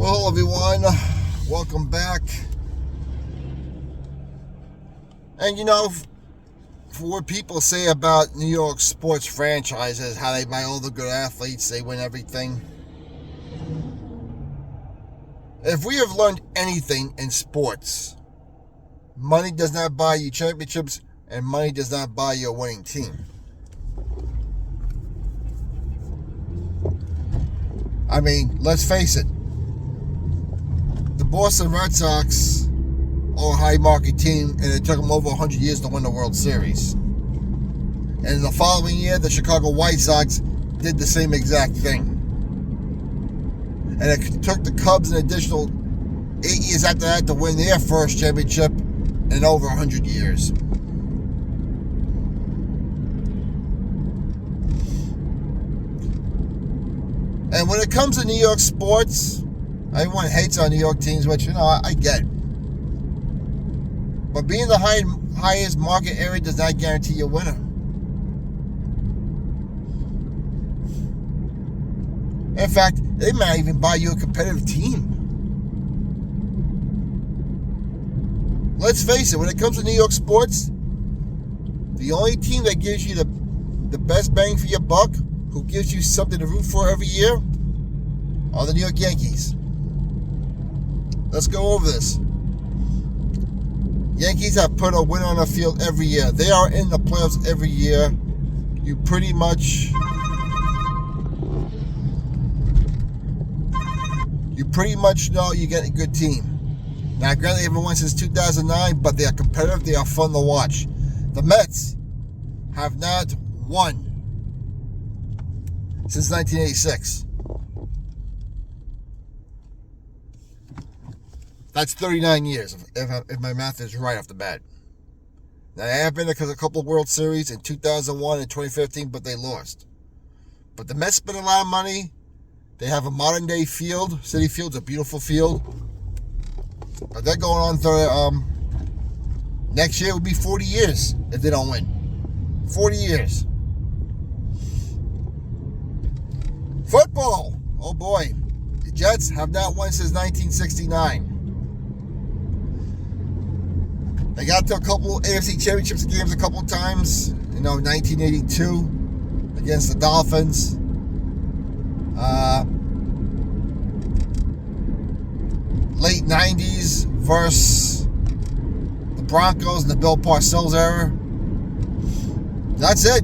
Well, everyone, welcome back. And for what people say about New York sports franchises, how they buy all the good athletes, they win everything. If we have learned anything in sports, money does not buy you championships, and money does not buy you a winning team. I mean, let's face it. The Boston Red Sox are a high-market team, and it took them over 100 years to win the World Series. And in the following year, the Chicago White Sox did the same exact thing. And it took the Cubs an additional 8 years after that to win their first championship in over 100 years. And when it comes to New York sports, everyone hates on New York teams, which, I get. But being the highest market area does not guarantee you a winner. In fact, they might even buy you a competitive team. Let's face it, when it comes to New York sports, the only team that gives you the best bang for your buck, who gives you something to root for every year, are the New York Yankees. Let's go over this. Yankees have put a winner on the field every year. They are in the playoffs every year. You pretty much know you get a good team. Now, granted, they haven't won since 2009, but they are competitive. They are fun to watch. The Mets have not won since 1986. That's 39 years, if my math is right off the bat. Now, they have been to a couple of World Series in 2001 and 2015, but they lost. But the Mets spent a lot of money. They have a modern-day field. Citi Field's a beautiful field. But they're going on through, next year will be 40 years if they don't win. 40 years. Football. Oh, boy. The Jets have not won since 1969. They got to a couple AFC Championships games a couple of times. 1982 against the Dolphins. Late 90s versus the Broncos in the Bill Parcells era. That's it.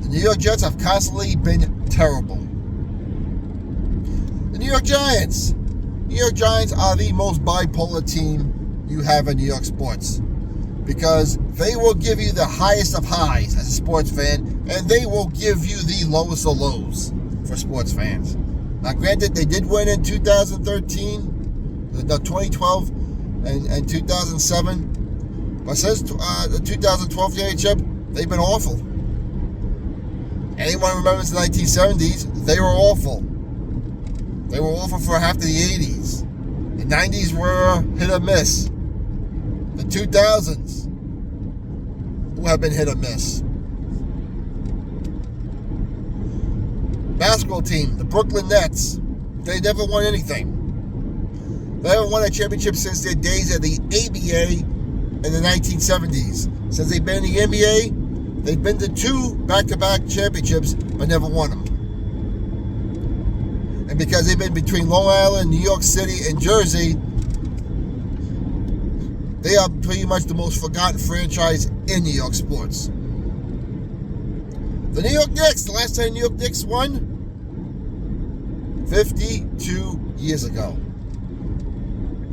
The New York Jets have constantly been terrible. The New York Giants. New York Giants are the most bipolar team you have in New York sports, because they will give you the highest of highs as a sports fan, and they will give you the lowest of lows for sports fans. Now, granted, they did win in 2013, 2012, and 2007, but since the 2012 championship, they've been awful. Anyone remembers the 1970s? They were awful. They were awful for half of the 80s. The 90s were hit or miss. The 2000s will have been hit or miss. Basketball team, the Brooklyn Nets, they never won anything. They haven't won a championship since their days at the ABA in the 1970s. Since they've been in the NBA, they've been to 2 back-to-back championships, but never won them. And because they've been between Long Island, New York City, and Jersey, they are pretty much the most forgotten franchise in New York sports. The New York Knicks, the last time New York Knicks won, 52 years ago.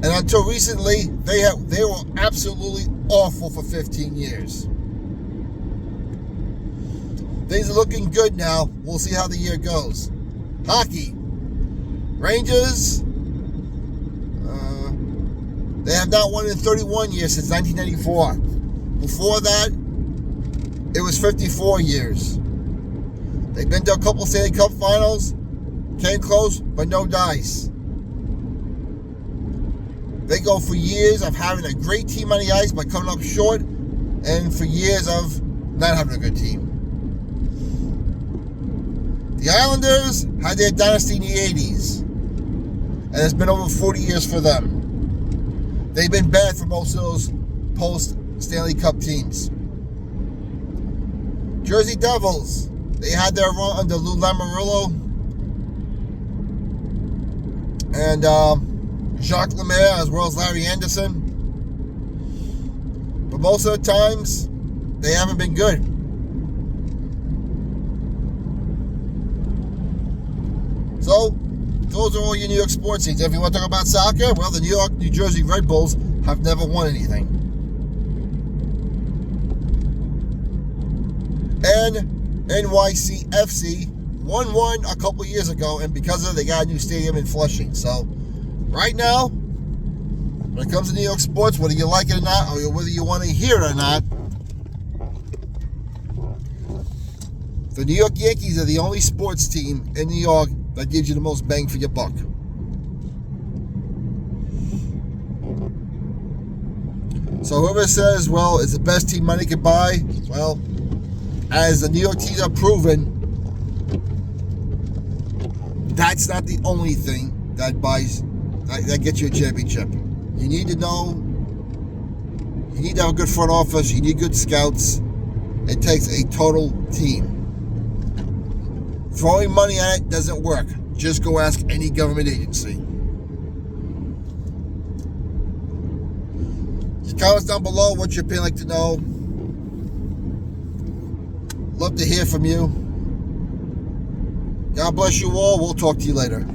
And until recently, they were absolutely awful for 15 years. Things are looking good now. We'll see how the year goes. Hockey. Rangers, they have not won in 31 years since 1994. Before that, it was 54 years. They've been to a couple Stanley Cup finals, came close, but no dice. They go for years of having a great team on the ice, but coming up short, and for years of not having a good team. The Islanders had their dynasty in the 80s. And it's been over 40 years for them. They've been bad for most of those post-Stanley Cup teams. Jersey Devils, they had their run under Lou Lamoriello and Jacques Lemaire, as well as Larry Anderson. But most of the times, they haven't been good. So, those are all your New York sports teams. If you want to talk about soccer, well, the New Jersey Red Bulls have never won anything. And NYCFC won one a couple years ago, and because of it, they got a new stadium in Flushing. So, right now, when it comes to New York sports, whether you like it or not, or whether you want to hear it or not, the New York Yankees are the only sports team in New York that gives you the most bang for your buck. So whoever says, well, it's the best team money can buy, well, as the New York teams are proven, that's not the only thing that gets you a championship. You need to know, you need to have a good front office, you need good scouts. It takes a total team. Throwing money at it doesn't work. Just go ask any government agency. Just comments down below what your opinion like to know. Love to hear from you. God bless you all. We'll talk to you later.